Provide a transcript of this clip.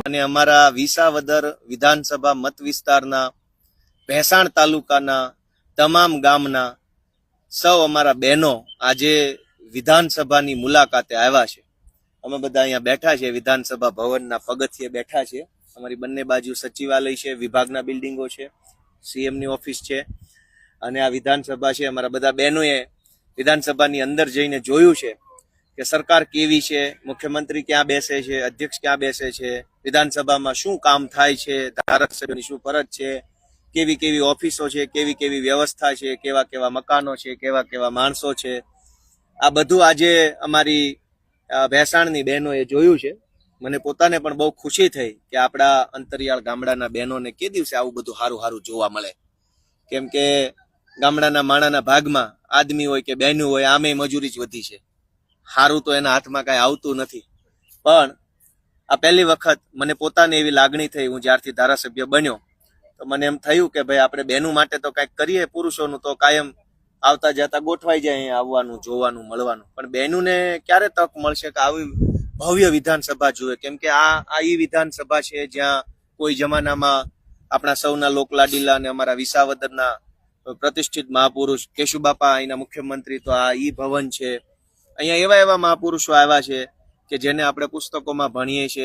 અને અમારા વિસાવદર વિધાનસભા મત વિસ્તારના ભેસાણ તાલુકાના તમામ ગામના સૌ અમારા બહેનો આજે વિધાનસભાની મુલાકાતે આવ્યા છે. અમે બધા અહીંયા બેઠા છે, વિધાનસભા ભવનના પગથિયે બેઠા છે. અમારી બંને બાજુ સચિવાલય છે, વિભાગના બિલ્ડિંગો છે, સીએમની ઓફિસ છે અને આ વિધાનસભા છે. અમારા બધા બહેનોએ વિધાનસભાની અંદર જઈને જોયું છે કે સરકાર કેવી છે, મુખ્યમંત્રી ક્યાં બેસે છે, અધ્યક્ષ ક્યાં બેસે છે, વિધાનસભામાં શું કામ થાય છે, ધારાસભ્યોની શું ફરજ છે, કેવી કેવી ઓફિસો છે, કેવી કેવી વ્યવસ્થા છે, કેવા કેવા મકાનો છે, કેવા કેવા માણસો છે. આ બધું આજે અમારી ભેસાણની બહેનોએ જોયું છે. મને પોતાને પણ બહુ ખુશી થઈ કે આપણા અંતરિયાળ ગામડાના બહેનોને કે દિવસે આવું બધું સારું સારું જોવા મળે. કેમ કે ગામડાના માણાના ભાગમાં આદમી હોય કે બહેનું હોય, આમે મજૂરી જ વધી છે. સારું તો એના હાથમાં કાંઈ આવતું નથી. પણ આ પહેલી વખત મને પોતાને એવી લાગણી થઈ, હું જ્યારથી ધારાસભ્ય બન્યો તો મને એમ થયું કે ભાઈ આપણે બહેનો માટે તો કંઈક કરીએ. પુરુષોનું તો કાયમ આવતા જતા ગોઠવાઈ જાય અહીંયા આવવાનું, જોવાનું, મળવાનું. પણ બહેનોને ક્યારે તક મળશે કે આવી ભવ્ય વિધાનસભા જુએ? કેમ કે આ ઈ વિધાનસભા છે જ્યાં કોઈ જમાનામાં આપણા સૌના લોકલાડીલા અને અમારા વિસાવદરના પ્રતિષ્ઠિત મહાપુરુષ કેશુબાપા અહીંના મુખ્યમંત્રી, તો આ ઈ ભવન છે. અહીંયા એવા એવા મહાપુરુષો આવ્યા છે કે જેને આપણે પુસ્તકોમાં ભણીએ છીએ.